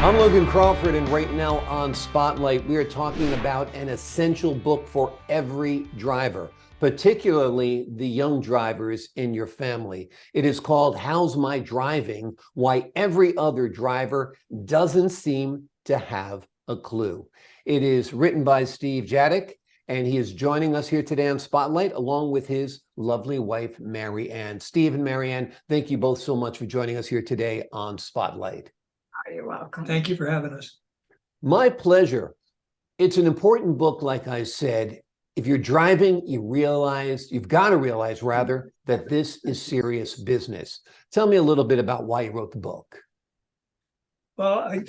I'm Logan Crawford, and right now on Spotlight, we are talking about an essential book for every driver, particularly the young drivers in your family. It is called How's My Driving? Why Every Other Driver Doesn't Seem to Have a Clue. It is written by Steve Dziadik, and he is joining us here today on Spotlight, along with his lovely wife, Mary Ann. Steve and Mary Ann, thank you both so much for joining us here today on Spotlight. You're welcome. Thank you for having us. My pleasure. It's an important book, like I said. If you're driving, you've got to realize rather, that this is serious business. Tell me a little bit about why you wrote the book. Well, I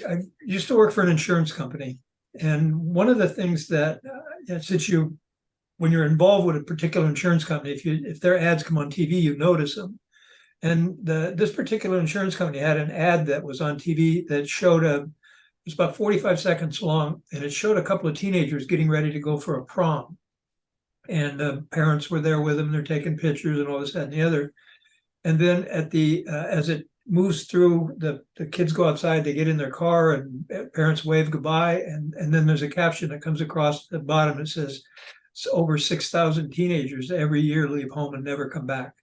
used to work for an insurance company. And one of the things that, when you're involved with a particular insurance company, if their ads come on TV, you notice them. And this particular insurance company had an ad that was on TV that showed it was about 45 seconds long, and it showed a couple of teenagers getting ready to go for a prom. And the parents were there with them, they're taking pictures and all this, that, and the other. And then as it moves through, the kids go outside, they get in their car, and parents wave goodbye. And then there's a caption that comes across the bottom that says, over 6,000 teenagers every year leave home and never come back.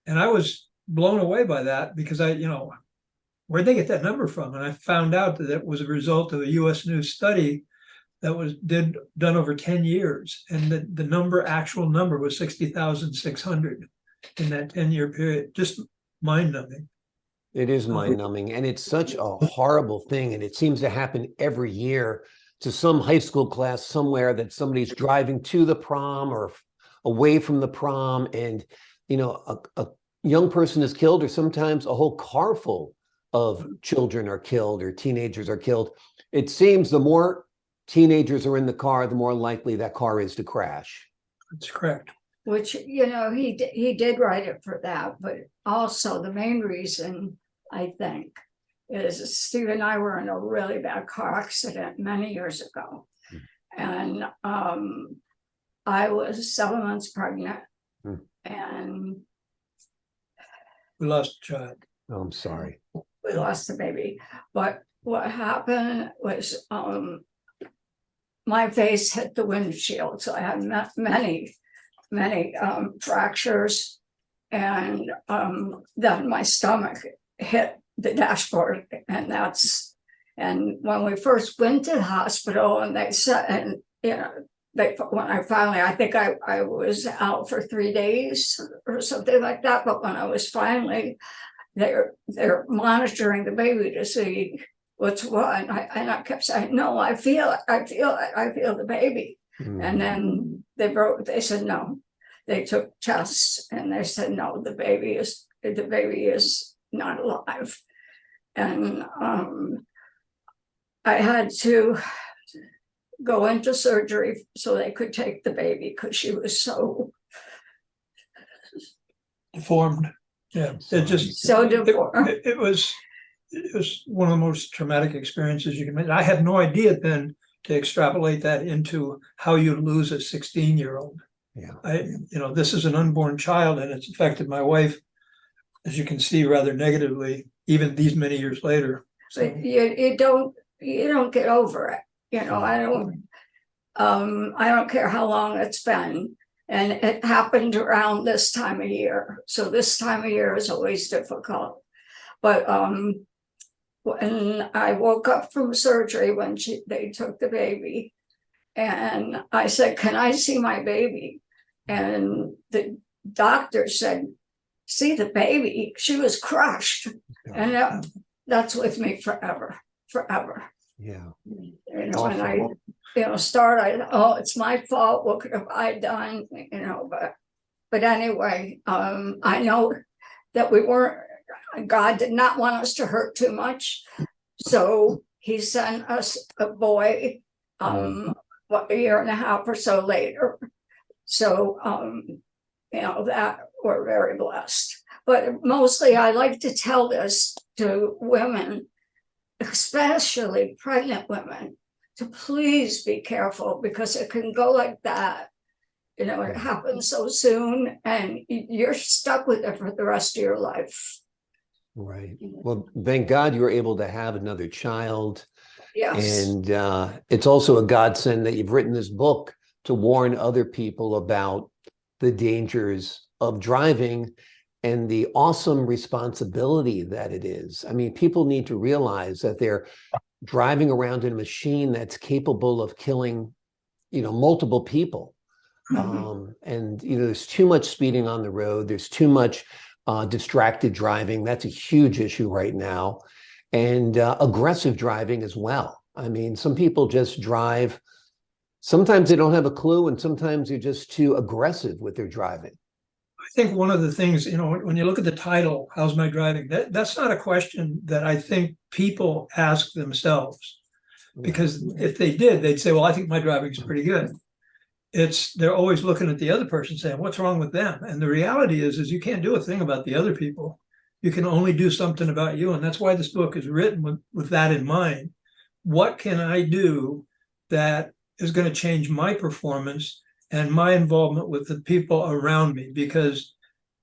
And I was blown away by that, because where'd they get that number from? And I found out that it was a result of a U.S. News study that was done over 10 years. And the actual number was 60,600 in that 10-year period. Just mind-numbing. It is mind-numbing, and it's such a horrible thing. And it seems to happen every year to some high school class somewhere, that somebody's driving to the prom or away from the prom, and a young person is killed, or sometimes a whole car full of children are killed or teenagers are killed. It seems the more teenagers are in the car, the more likely that car is to crash. That's correct. Which, he did write it for that, but also the main reason, I think, is Steve and I were in a really bad car accident many years ago. And I was 7 months pregnant, and we lost a child. Oh, I'm sorry. We lost the baby. But what happened was my face hit the windshield. So I had many fractures. And then my stomach hit the dashboard. And when we first went to the hospital, and they said, I think I was out for 3 days or something like that. But when I was finally, they're monitoring the baby to see what's what. And I kept saying, no, I feel the baby. And then they said, no. They took tests, and they said, no, the baby is not alive. And I had to go into surgery so they could take the baby, because she was so deformed. Yeah, it just so deformed. It was one of the most traumatic experiences you can imagine. I had no idea then to extrapolate that into how you lose a 16-year-old. Yeah, this is an unborn child, and it's affected my wife, as you can see, rather negatively, even these many years later. So you don't get over it. I don't care how long it's been. And it happened around this time of year. So this time of year is always difficult. But when I woke up from surgery, when they took the baby, and I said, can I see my baby? And the doctor said, see the baby? She was crushed. And that's with me forever. Yeah. When I it's my fault. What could have I done? But anyway, I know that God did not want us to hurt too much. So he sent us a boy, a year and a half or so later. So, that we're very blessed. But mostly I like to tell this to women, especially pregnant women, to please be careful, because it can go like that. It happens so soon, and you're stuck with it for the rest of your life. Right. Well, thank God you were able to have another child. Yes. And it's also a godsend that you've written this book to warn other people about the dangers of driving and the awesome responsibility that it is. I mean, people need to realize that they're driving around in a machine that's capable of killing, multiple people. And, there's too much speeding on the road. There's too much distracted driving. That's a huge issue right now. And aggressive driving as well. I mean, some people just drive. Sometimes they don't have a clue, and sometimes they're just too aggressive with their driving. I think one of the things, when you look at the title, how's my driving? That's not a question that I think people ask themselves. Because if they did, they'd say, well, I think my driving is pretty good. They're always looking at the other person saying, what's wrong with them? And the reality is you can't do a thing about the other people. You can only do something about you. And that's why this book is written with that in mind. What can I do that is going to change my performance and my involvement with the people around me? Because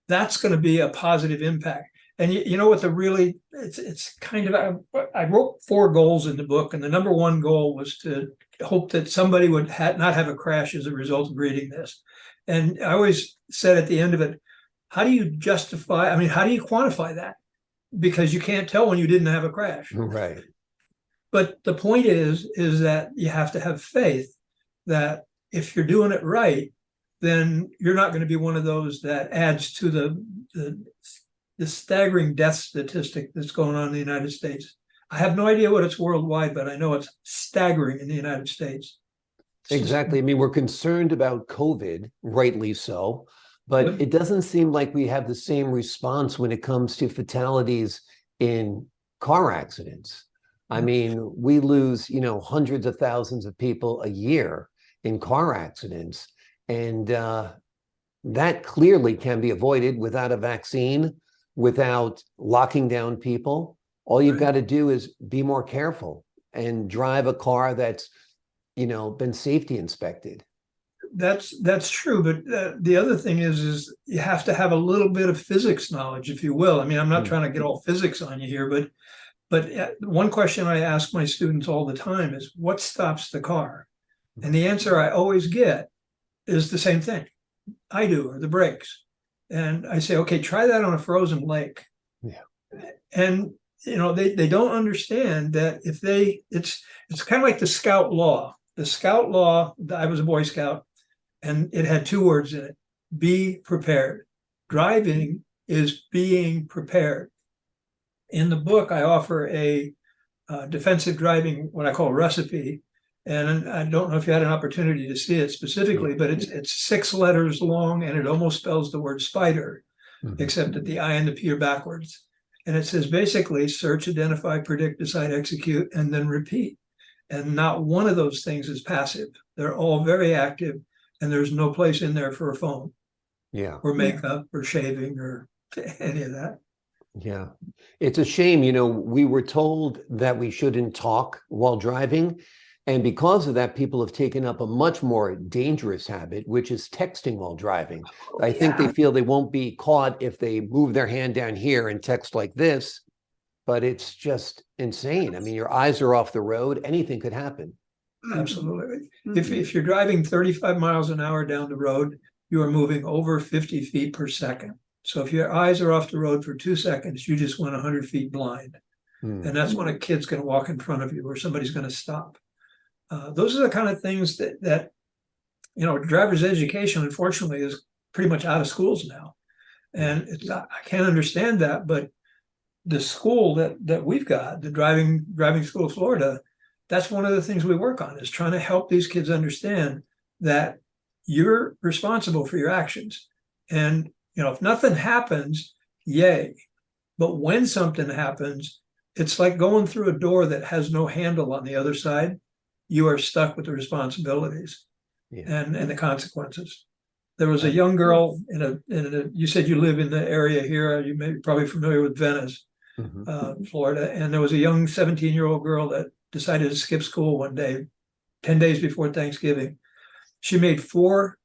that's going to be a positive impact. And you know what it's kind of, I wrote 4 goals in the book, and the number 1 goal was to hope that somebody would not have a crash as a result of reading this. And I always said at the end of it, how do you how do you quantify that? Because you can't tell when you didn't have a crash. Right. But the point is that you have to have faith that if you're doing it right, then you're not going to be one of those that adds to the staggering death statistic that's going on in the United States. I have no idea what it's worldwide, but I know it's staggering in the United States. Exactly. I mean, we're concerned about COVID, rightly so, but it doesn't seem like we have the same response when it comes to fatalities in car accidents. I mean, we lose, hundreds of thousands of people a year in car accidents. And that clearly can be avoided without a vaccine, without locking down people. All you've got to do is be more careful and drive a car that's, been safety inspected. That's true. But the other thing is you have to have a little bit of physics knowledge, if you will. I mean, I'm not trying to get all physics on you here, but one question I ask my students all the time is, what stops the car? And the answer I always get is the same thing. I do, or the brakes. And I say, okay, try that on a frozen lake. Yeah. And they don't understand that it's kind of like the Scout law. The Scout law, I was a Boy Scout, and it had 2 words in it: be prepared. Driving is being prepared. In the book, I offer a defensive driving, what I call recipe. And I don't know if you had an opportunity to see it specifically, but it's 6 letters long, and it almost spells the word spider, except that the I and the P are backwards. And it says basically search, identify, predict, decide, execute, and then repeat. And not one of those things is passive. They're all very active, and there's no place in there for a phone. Yeah. Or makeup or shaving or any of that. Yeah. It's a shame, we were told that we shouldn't talk while driving. And because of that, people have taken up a much more dangerous habit, which is texting while driving. I think they feel they won't be caught if they move their hand down here and text like this, but it's just insane. I mean, your eyes are off the road. Anything could happen. Absolutely. If you're driving 35 miles an hour down the road, you are moving over 50 feet per second. So if your eyes are off the road for 2 seconds, you just went 100 feet blind. And that's when a kid's going to walk in front of you or somebody's going to stop. Those are the kind of things that driver's education, unfortunately, is pretty much out of schools now. And I can't understand that, but the school that we've got, the driving school of Florida, that's one of the things we work on, is trying to help these kids understand that you're responsible for your actions. And, if nothing happens, yay. But when something happens, it's like going through a door that has no handle on the other side. You are stuck with the responsibilities and the consequences. There was a young girl you said you live in the area here. You may be probably familiar with Venice, Florida. And there was a young 17-year-old girl that decided to skip school one day, 10 days before Thanksgiving. She made 4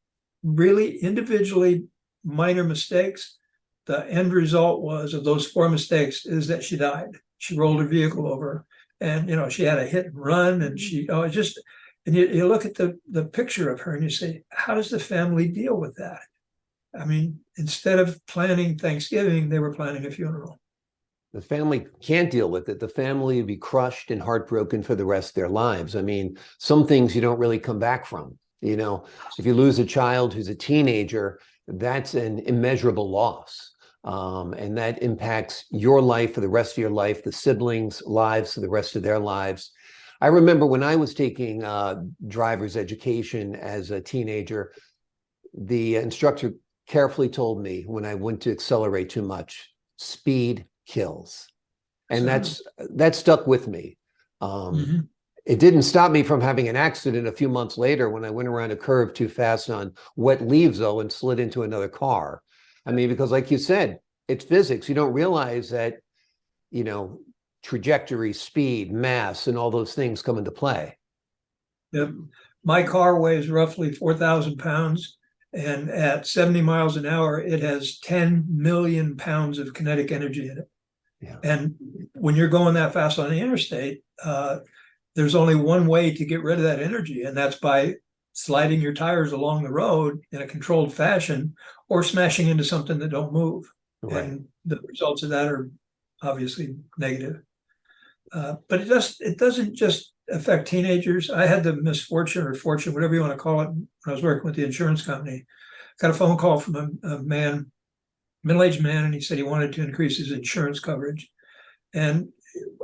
really individually minor mistakes, the end result was of those 4 mistakes is that she died. She rolled her vehicle over, and she had a hit and run, and and you look at the picture of her and you say, how does the family deal with that? I mean, instead of planning Thanksgiving, they were planning a funeral. The family can't deal with it. The family would be crushed and heartbroken for the rest of their lives. I mean, some things you don't really come back from. If you lose a child who's a teenager, that's an immeasurable loss. And that impacts your life for the rest of your life, the siblings' lives for the rest of their lives. I remember when I was taking driver's education as a teenager, the instructor carefully told me when I went to accelerate too much, speed kills. And that stuck with me. It didn't stop me from having an accident a few months later when I went around a curve too fast on wet leaves, though, and slid into another car. I mean, because like you said, it's physics. You don't realize that, trajectory, speed, mass, and all those things come into play. Yep. My car weighs roughly 4,000 pounds. And at 70 miles an hour, it has 10 million pounds of kinetic energy in it. Yeah. And when you're going that fast on the interstate, there's only one way to get rid of that energy, and that's by sliding your tires along the road in a controlled fashion or smashing into something that don't move. Right. And the results of that are obviously negative. But it doesn't just affect teenagers. I had the misfortune or fortune, whatever you want to call it, when I was working with the insurance company. Got a phone call from a man, middle-aged man, and he said he wanted to increase his insurance coverage. And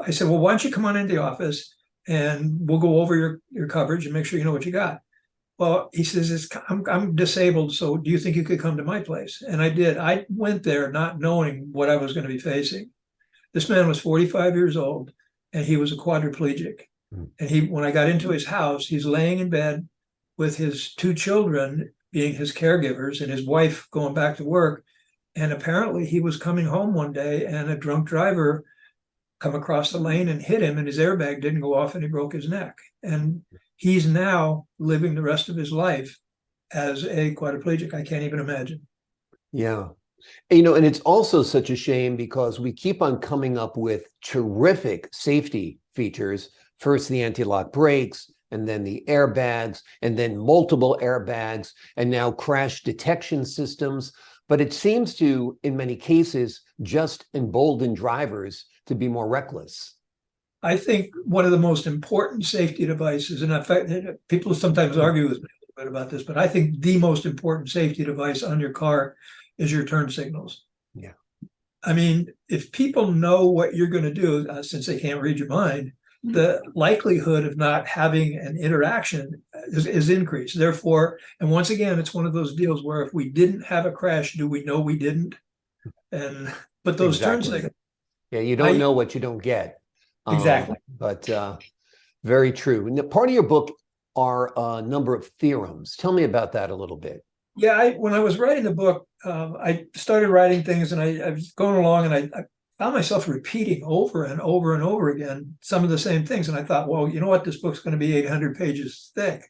I said, well, why don't you come on into the office and we'll go over your coverage and make sure you know what you got. Well, he says, I'm disabled, so do you think you could come to my place? And I did. I went there not knowing what I was going to be facing. This man was 45 years old, and he was a quadriplegic. And when I got into his house, he's laying in bed with his 2 children being his caregivers and his wife going back to work. And apparently he was coming home one day and a drunk driver come across the lane and hit him, and his airbag didn't go off and he broke his neck. And he's now living the rest of his life as a quadriplegic. I can't even imagine. Yeah. And it's also such a shame because we keep on coming up with terrific safety features. First, the anti-lock brakes, and then the airbags, and then multiple airbags, and now crash detection systems. But it seems to, in many cases, just embolden drivers to be more reckless. I think one of the most important safety devices, and in fact, people sometimes argue with me a little bit about this, but I think the most important safety device on your car is your turn signals. Yeah. I mean, if people know what you're going to do, since they can't read your mind, the likelihood of not having an interaction is increased. Therefore, and once again, it's one of those deals where if we didn't have a crash, do we know we didn't? But those turn signals. Yeah, you don't know what you don't get. Exactly. But very true. And part of your book are a number of theorems. Tell me about that a little bit. Yeah, when I was writing the book, I started writing things, and I was going along, and I found myself repeating over and over and over again some of the same things. And I thought, well, you know what? This book's going to be 800 pages thick.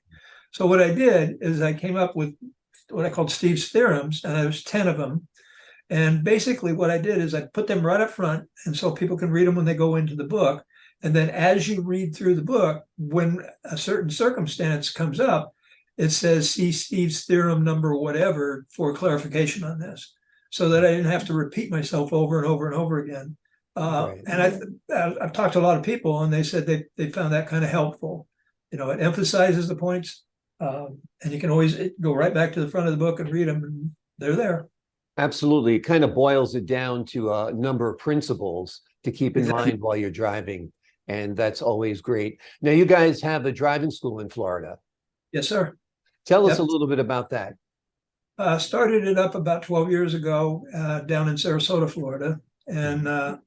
So what I did is I came up with what I called Steve's theorems, and there was 10 of them. And basically what I did is I put them right up front, and so people can read them when they go into the book. And then as you read through the book, when a certain circumstance comes up, it says, see Steve's theorem number whatever for clarification on this, so that I didn't have to repeat myself over and over and over again. Right. And I've talked to a lot of people, and they said they found that kind of helpful. It emphasizes the points, and you can always go right back to the front of the book and read them, and they're there. Absolutely. It kind of boils it down to a number of principles to keep in mind while you're driving. And that's always great. Now, you guys have a driving school in Florida. Yes, sir. Tell us a little bit about that. Started it up about 12 years ago down in Sarasota, Florida. And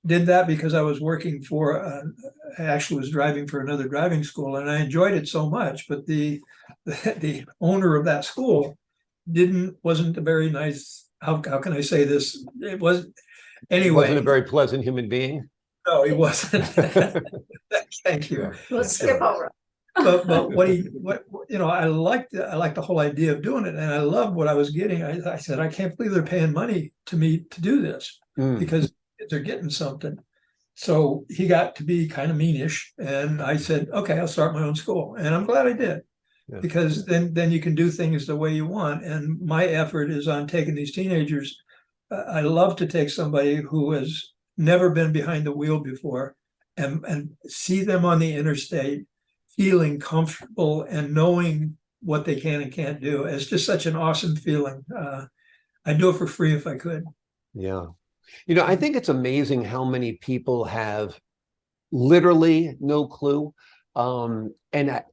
did that because I was working I actually was driving for another driving school, and I enjoyed it so much. But the owner of that school wasn't a very nice, how can I say this? It wasn't, anyway. He wasn't a very pleasant human being? No, he wasn't. Thank you. Let's skip over. but what I liked the whole idea of doing it, and I loved what I was getting. I said, I can't believe they're paying money to me to do this because they're getting something. So he got to be kind of meanish, and I said, okay, I'll start my own school, and I'm glad I did. Yeah. Because then you can do things the way you want. And my effort is on taking these teenagers. I love to take somebody who has never been behind the wheel before and see them on the interstate feeling comfortable and knowing what they can and can't do. It's just such an awesome feeling. I'd do it for free if I could. Yeah. I think it's amazing how many people have literally no clue. And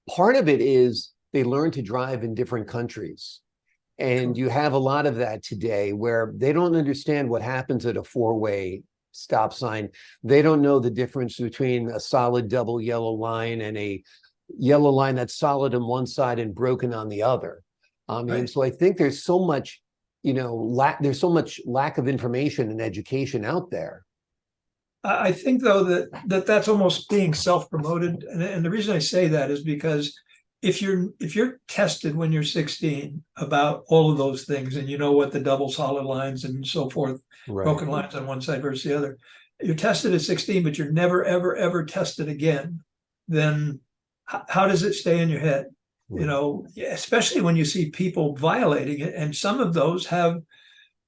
part of it is they learn to drive in different countries. And you have a lot of that today where they don't understand what happens at a four-way stop sign. They don't know the difference between a solid double yellow line and a yellow line that's solid on one side and broken on the other. And so I think there's so much, there's so much lack of information and education out there. I think, though, that's almost being self-promoted. And the reason I say that is because if you're tested when you're 16 about all of those things, and you know what the double solid lines and so forth, broken lines on one side versus the other, you're tested at 16, but you're never, ever, ever tested again, then how does it stay in your head? Especially when you see people violating it. And some of those have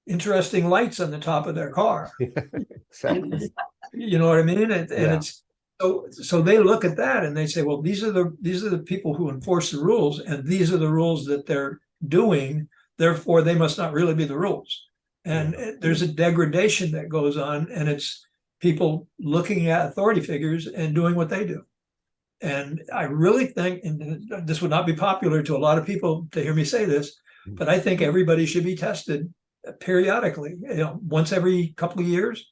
interesting lights on the top of their car. Exactly. You know what I mean? And it's so they look at that and they say, well, these are the people who enforce the rules, and these are the rules that they're doing. Therefore, they must not really be the rules. And there's a degradation that goes on, and it's people looking at authority figures and doing what they do. And I really think, and this would not be popular to a lot of people to hear me say this, but I think everybody should be tested periodically, once every couple of years.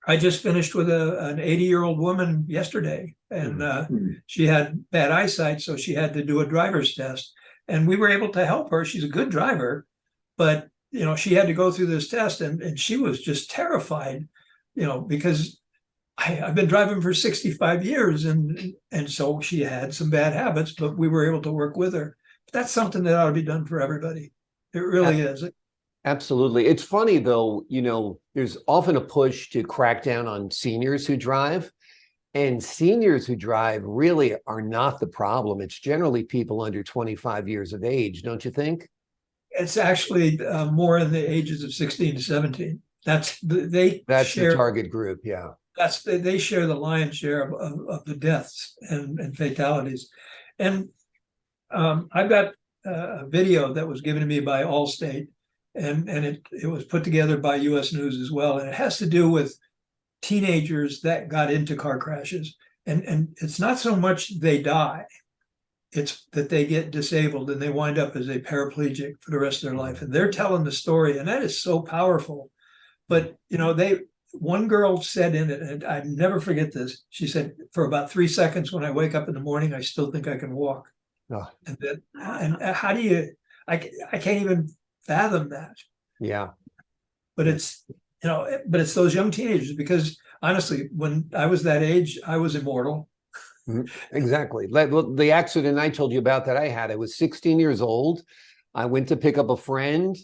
I just finished with an 80-year-old woman yesterday, and she had bad eyesight, so she had to do a driver's test. And we were able to help her. She's a good driver, but she had to go through this test, and she was just terrified, because I've been driving for 65 years, and so she had some bad habits, but we were able to work with her. But that's something that ought to be done for everybody. It really is. Absolutely. It's funny, though, there's often a push to crack down on seniors who drive, and seniors who drive really are not the problem. It's generally people under 25 years of age, don't you think? It's actually more in the ages of 16 to 17. That's the target group. Yeah. They share the lion's share of the deaths and fatalities. And I've got a video that was given to me by Allstate, and it was put together by US News as well. And it has to do with teenagers that got into car crashes. And it's not so much they die, it's that they get disabled and they wind up as a paraplegic for the rest of their life. And they're telling the story, and that is so powerful. But, one girl said in it, and I never forget this, she said, for about 3 seconds when I wake up in the morning, I still think I can walk. Oh. And how do you, I can't even fathom that. Yeah. But it's those young teenagers, because honestly, when I was that age, I was immortal. Exactly. The accident I told you about that I had, I was 16 years old. I went to pick up a friend.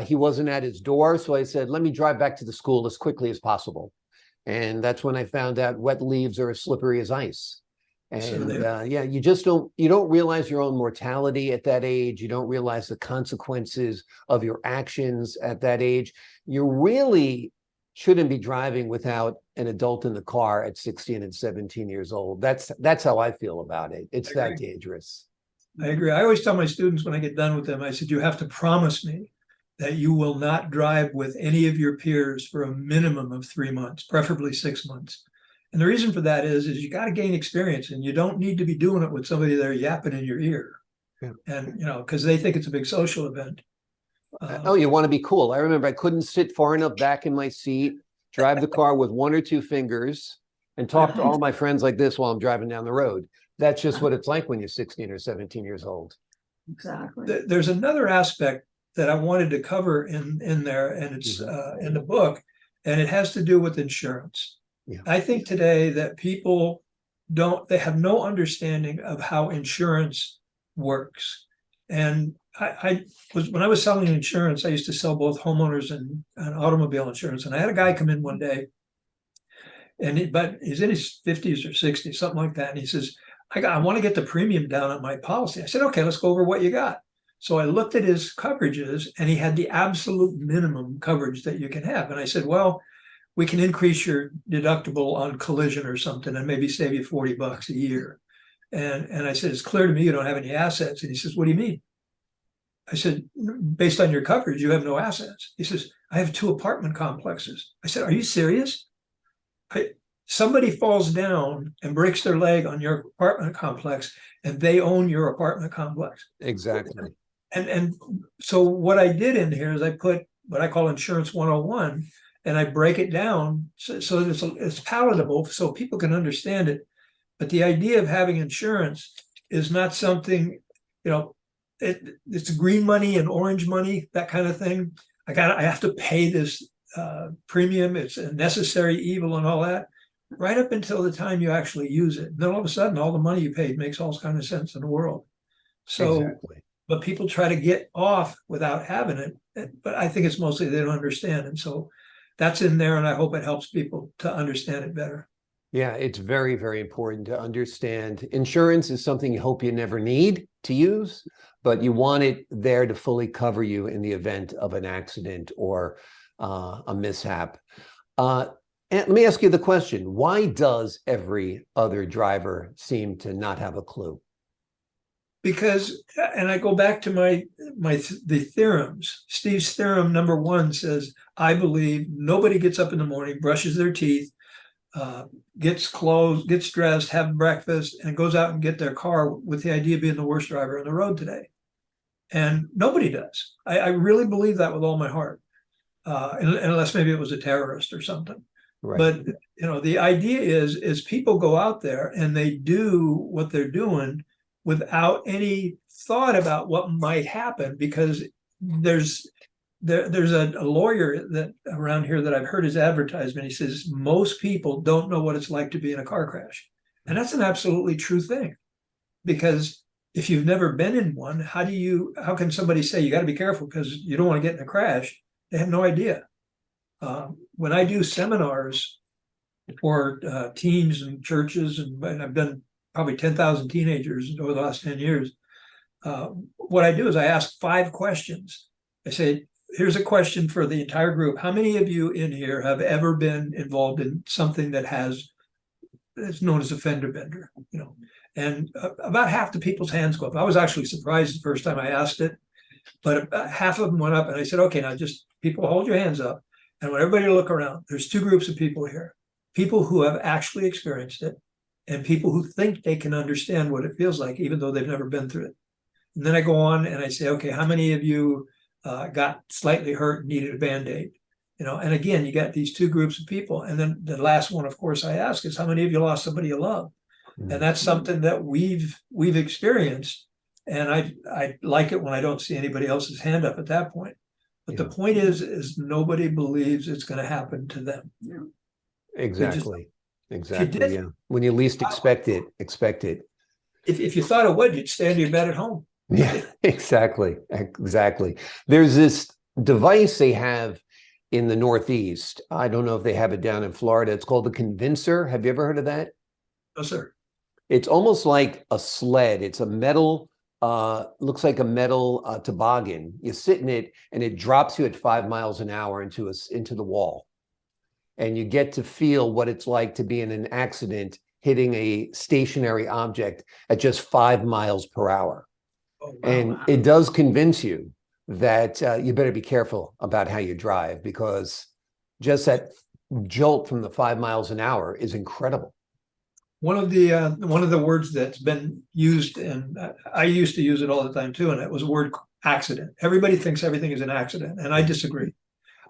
He wasn't at his door. So I said, let me drive back to the school as quickly as possible. And that's when I found out wet leaves are as slippery as ice. And you just don't realize your own mortality at that age. You don't realize the consequences of your actions at that age. You really shouldn't be driving without an adult in the car at 16 and 17 years old. That's how I feel about it. It's that dangerous. I agree. I always tell my students when I get done with them, I said, you have to promise me that you will not drive with any of your peers for a minimum of 3 months, preferably 6 months. And the reason for that is you got to gain experience, and you don't need to be doing it with somebody there yapping in your ear. Yeah. And, because they think it's a big social event. You want to be cool. I remember I couldn't sit far enough back in my seat, drive the car with 1 or 2 fingers, and talk to all my friends like this while I'm driving down the road. That's just what it's like when you're 16 or 17 years old. Exactly. There's another aspect that I wanted to cover in there, and it's in the book, and it has to do with insurance. Yeah. I think today that people they have no understanding of how insurance works. And when I was selling insurance, I used to sell both homeowners and automobile insurance. And I had a guy come in one day, but he's in his 50s or 60s, something like that. And he says, I want to get the premium down on my policy. I said, okay, let's go over what you got. So I looked at his coverages, and he had the absolute minimum coverage that you can have. And I said, well, we can increase your deductible on collision or something and maybe save you $40 a year. And I said, it's clear to me you don't have any assets. And he says, what do you mean? I said, based on your coverage, you have no assets. He says, I have 2 apartment complexes. I said, are you serious? Somebody falls down and breaks their leg on your apartment complex, and they own your apartment complex. Exactly. And so what I did in here is I put what I call Insurance 101, and I break it down so that it's palatable so people can understand it. But the idea of having insurance is not something, it's green money and orange money, that kind of thing. I have to pay this premium. It's a necessary evil and all that, right up until the time you actually use it. And then all of a sudden, all the money you paid makes all kinds of sense in the world. So, exactly. But people try to get off without having it. But I think it's mostly they don't understand. And so that's in there, and I hope it helps people to understand it better. Yeah, it's very, very important to understand. Insurance is something you hope you never need to use, but you want it there to fully cover you in the event of an accident or a mishap. And let me ask you the question, why does every other driver seem to not have a clue? Because, and I go back to the theorems. Steve's theorem number 1 says, I believe nobody gets up in the morning, brushes their teeth, gets clothes, gets dressed, have breakfast, and goes out and get their car with the idea of being the worst driver on the road today. And nobody does. I really believe that with all my heart, unless maybe it was a terrorist or something. Right. But the idea is people go out there and they do what they're doing without any thought about what might happen, because there's a lawyer that around here that I've heard his advertisement. He says most people don't know what it's like to be in a car crash, and that's an absolutely true thing. Because if you've never been in one, how can somebody say you got to be careful because you don't want to get in a crash? They have no idea. When I do seminars for teens and churches, and I've done probably 10,000 teenagers over the last 10 years, what I do is I ask 5 questions. I say, here's a question for the entire group. How many of you in here have ever been involved in something that's known as a fender bender? And about half the people's hands go up. I was actually surprised the first time I asked it, but half of them went up, and I said, okay, now just people hold your hands up. And I want everybody to look around. There's 2 groups of people here, people who have actually experienced it and people who think they can understand what it feels like, even though they've never been through it. And then I go on and I say, okay, how many of you got slightly hurt and needed a Band-Aid? And again, you got these 2 groups of people. And then the last one, of course, I ask is how many of you lost somebody you love? Mm-hmm. And that's something that we've experienced. And I like it when I don't see anybody else's hand up at that point. But the point is nobody believes it's going to happen to them. Yeah. Exactly. Yeah. When you least expect it. If you thought it would, you'd stay under your bed at home. Yeah, exactly. There's this device they have in the Northeast. I don't know if they have it down in Florida. It's called the convincer. Have you ever heard of that? No, sir. It's almost like a sled. It's a metal, looks like a metal toboggan. You sit in it and it drops you at 5 miles an hour into the wall. And you get to feel what it's like to be in an accident hitting a stationary object at just 5 miles per hour. Oh, wow. And it does convince you that you better be careful about how you drive, because just that jolt from the 5 miles an hour is incredible. One of the words that's been used, and I used to use it all the time too, and it was the word accident. Everybody thinks everything is an accident, and I disagree.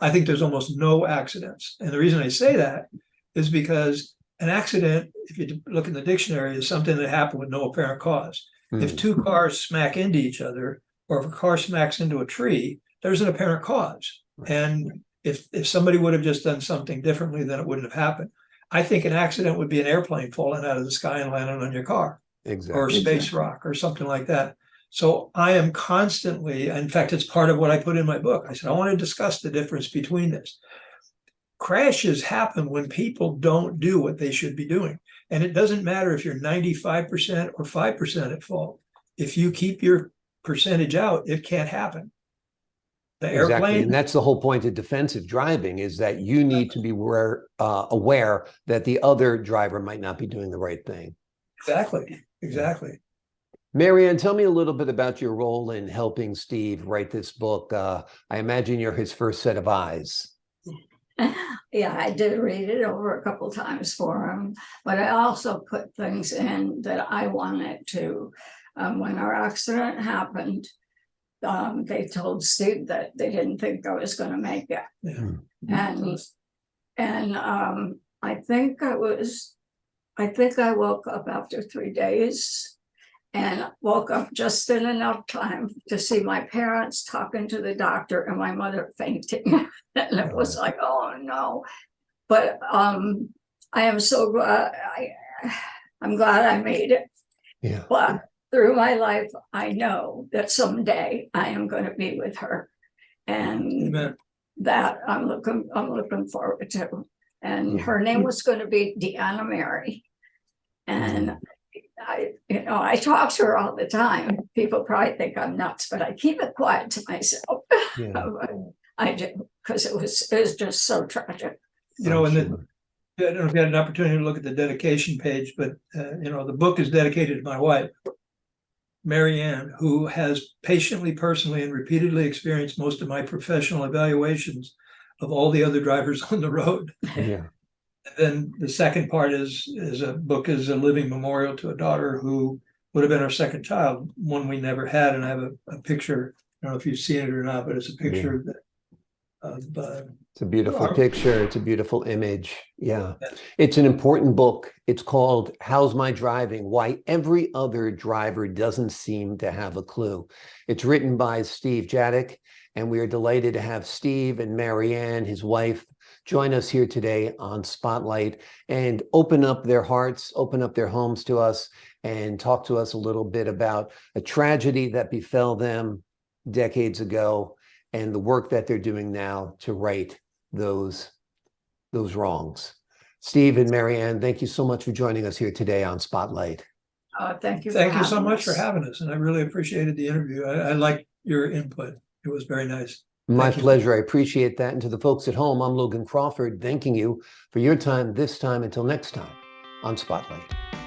I think there's almost no accidents. And the reason I say that is because an accident, if you look in the dictionary, is something that happened with no apparent cause. If 2 cars smack into each other, or if a car smacks into a tree, there's an apparent cause. And if somebody would have just done something differently, then it wouldn't have happened. I think an accident would be an airplane falling out of the sky and landing on your car, Exactly. or a space rock or something like that. So I am constantly, in fact, it's part of what I put in my book. I said, I want to discuss the difference between this. Crashes happen when people don't do what they should be doing. And it doesn't matter if you're 95% or 5% at fault. If you keep your percentage out, it can't happen. The Exactly. airplane. And that's the whole point of defensive driving, is that you need to be aware that the other driver might not be doing the right thing. Exactly. Exactly. Marianne, tell me a little bit about your role in helping Steve write this book. I imagine you're his first set of eyes. Yeah, I did read it over a couple times for him, but I also put things in that I wanted to. When our accident happened, they told Steve that they didn't think I was going to make it. Yeah. And I think I woke up after 3 days and woke up just in enough time to see my parents talking to the doctor and my mother fainting. And it was like, oh no. But I am so glad, I'm glad I made it. Yeah. But through my life, I know that someday I am going to be with her. And Amen. that I'm looking forward to. And her name was going to be Deanna Mary. And I talk to her all the time. People probably think I'm nuts, but I keep it quiet to myself. Yeah. I do, because it was just so tragic. You know, and then I don't know if you had an opportunity to look at the dedication page, but you know, the book is dedicated to my wife, Marianne, who has patiently, personally, and repeatedly experienced most of my professional evaluations of all the other drivers on the road. Yeah. Then the second part is a book is a living memorial to a daughter who would have been our second child, one we never had. And I have a picture. I don't know if you've seen it or not, but it's a picture of it's a beautiful picture. It's a beautiful image. Yeah. It's an important book. It's called How's My Driving? Why Every Other Driver Doesn't Seem to Have a Clue. It's written by Steve Dziadik, and we are delighted to have Steve and Marianne, his wife, join us here today on Spotlight and open up their hearts, open up their homes to us, and talk to us a little bit about a tragedy that befell them decades ago and the work that they're doing now to right those wrongs. Steve and Marianne, thank you so much for joining us here today on Spotlight. Thank you. Thank you so much for having us. And I really appreciated the interview. I liked your input. It was very nice. My pleasure. I appreciate that. And to the folks at home, I'm Logan Crawford, thanking you for your time this time. Until next time on Spotlight.